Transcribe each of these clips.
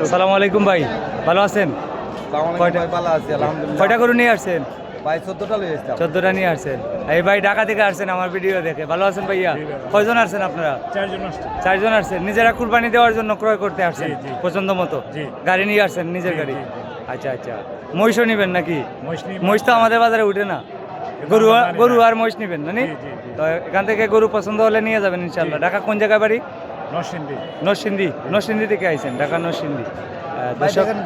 আসসালামু আলাইকুম ভাই, ভালো আছেন? কয়টা গরু নিয়ে আসছেন? ভাই 14টা লই আসতাম। 14টা নিয়ে আসছেন। এই ভাই ঢাকা থেকে আসছেন আমার ভিডিও দেখে। ভালো আছেন ভাইয়া? কয়জন আসছেন আপনারা? 4জন আসছেন। নিজেরা কুরবানি দেওয়ার জন্য ক্রয় করতে আসছেন পছন্দ মতো? গাড়ি নিয়ে আসছেন, নিজের গাড়ি? আচ্ছা আচ্ছা। মহিষও নিবেন নাকি? মহিষ তো আমাদের বাজারে উঠে না। গরু আর মহিষ নিবেন না? তো এখান থেকে গরু পছন্দ হলে নিয়ে যাবেন ইনশাল্লাহ। ঢাকা কোন জায়গায় বাড়ি? নরসিংদী থেকে আইছেন, ঢাকা নরসিংদী।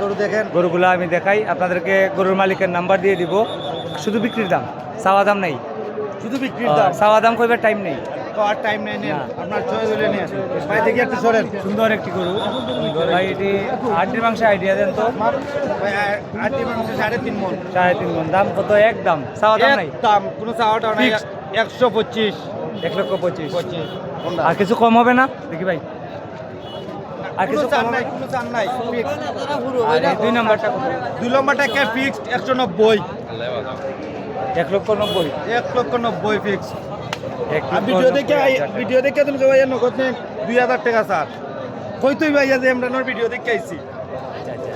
গরু দেখেন, গরুগুলো আমি দেখাই আপনাদেরকে। গরুর মালিকের নাম্বার দিয়ে দিব। শুধু বিক্রির দাম, চাওয়া দাম নেই। শুধু বিক্রির দাম, চাওয়া দাম কইবার টাইম নেই। তো আর টাইম নেই। আপনার চয়েস হলে নিয়ে আসুন। ভাই দেখি একটু সরেন। সুন্দর একটি গরু ভাই। এটি হাড্ডির মাংসে আইডিয়া দেন তো। ভাই আটটি মাংস 3.5 মণ। 3.5 মণ। দাম কত? একদম চাওয়া দাম নাই। দাম কোনো চাওয়াটা নাই। 125। 1,25,000। আর কিছু কম হবে না দেখি ভাই? আর কিছু চান নাই, কোনো চান নাই। আর এই 2 নাম্বারটা কত? 2 নম্বরটা কে ফিক্সড 190। 1,90,000। 190 ফিক্সড। আর 1,90,000 ভিডিও দেখে তুমি ভাই নগদ নেন 2000 টাকা স্যার। কই তুই ভাই যে আমরা ভিডিও দেখে আইছি। আচ্ছা আচ্ছা।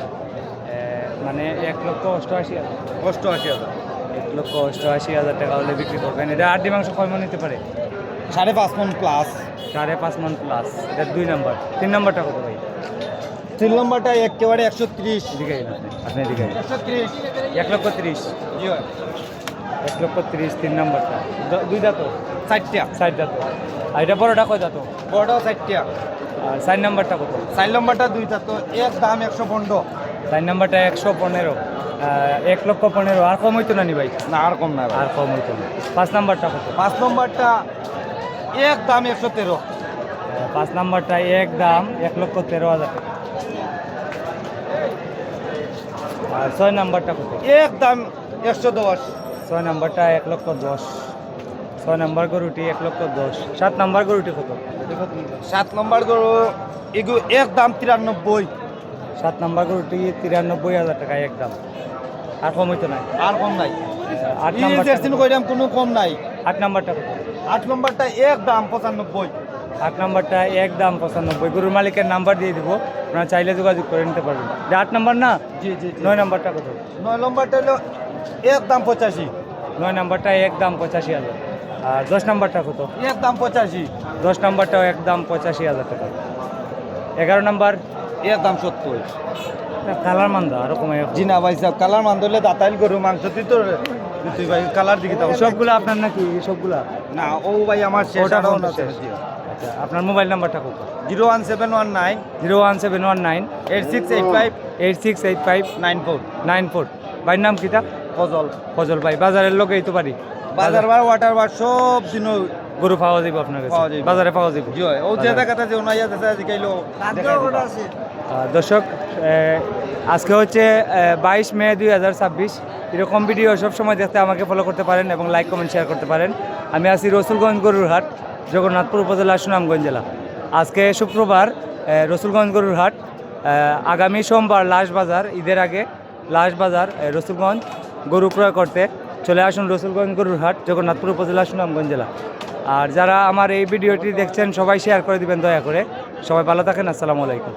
মানে 1,88,000। 88,000। 1,88,000 টাকা হলে বিক্রি করবেন। এটা হাড্ডি মাংস কয় মণ নিতে পারে? 5.5 মণ প্লাস। 5.5 মণ প্লাস। এটা 2 নাম্বার। 3 নাম্বারটা কত ভাই? 3 নম্বরটা একেবারে 130। এদিকে আইন আপনি এদিকে আইন। 130। 1,30,000। জি ভাই। 1,30,000 3 নাম্বারটা। 2 দাঁত? 4টা। 4 দাঁত। আর এটা বড়টা কয় দাঁত? বড়টাও 4টা। আর 4 নাম্বারটা কত? 4 নম্বরটা 2টা, তো এক দাম 115। 4 নাম্বারটা 115। 1,15,000। আর কম হইতো না নি ভাই? না আর কম না ভাই। আর কম হইতো না। 5 নাম্বারটা কত? 5 নম্বরটা এক দাম 113। 5 নাম্বারটা এক দাম 1,13,000 টাকা। আর 6 নাম্বারটা কত? এক দাম 110। 6 নাম্বারটা 1,10,000। 6 নাম্বার গরুটি 1,10,000। 7 নাম্বার গরুটি কত? 7 নম্বর গরু এগু এক দাম 93। 7 নাম্বার গরুটি 93,000 টাকা এক দাম। আর কম হইতো না? আর কম নাই। 8 নাম্বারটা কত? কইরাম কোনো কম নাই। 8 নাম্বারটা কত? 8 নম্বরটা এক দাম 95। 8 নাম্বারটা এক দাম 95। গরুর মালিকের নাম্বার দিয়ে দিব, আপনারা চাইলে যোগাযোগ করে নিতে পারবেন। 8 নাম্বার না? জি জি। 9 নাম্বারটা কত? 9 নম্বরটা হলো এক দাম 85। 9 নাম্বারটা এক দাম 85,000। আর 10 নাম্বারটা কত? এক দাম 85। 10 নাম্বারটাও এক দাম 85,000 টাকা। 11 নাম্বার এক দাম 70। কালার মান্দা আরো কমাই। জি না ভাই সাহেব, কালার মান ধরলে দাতাইল গরু মাংস তুই ভাই কালার দিকে তাও সবগুলো আপনার নাকি? সবগুলা না, ও ভাই আমার শেষ। ওটা আরও কোনটা শেষ। শেষ? আচ্ছা, আপনার মোবাইল নাম্বারটা কত? 01719 01719 8685 8685 94। 94। ভাইয়ের নাম কিটা? ফজল। ফজল ভাই। বাজারের লোকেই তো পারি। বাজার বার ওয়াটার বার সব দিন গরু পাওয়া যাবে আপনার কাছে? পাওয়া যাবে। বাজারে পাওয়া যাবে। জি হয়, ও যে দেখাটা যে ওনাইয়া দেশে আজকাইলো আছে। দর্শক, আজকে হচ্ছে 22 মে 2026। এরকম ভিডিও সবসময় দেখতে আমাকে ফলো করতে পারেন এবং লাইক কমেন্ট শেয়ার করতে পারেন। আমি আছি রসুলগঞ্জ গরুর হাট, জগন্নাথপুর উপজেলা, সুনামগঞ্জ জেলা। আজকে শুক্রবার, রসুলগঞ্জ গরুর হাট। আগামী সোমবার লাশ বাজার, ঈদের আগে লাশ বাজার রসুলগঞ্জ। গরু ক্রয় করতে চলে আসুন রসুলগঞ্জ গরুর হাট, জগন্নাথপুর উপজেলা, সুনামগঞ্জ জেলা। আর যারা আমার এই ভিডিওটি দেখছেন সবাই শেয়ার করে দিবেন দয়া করে। সবাই ভালো থাকেন। আসসালামু আলাইকুম।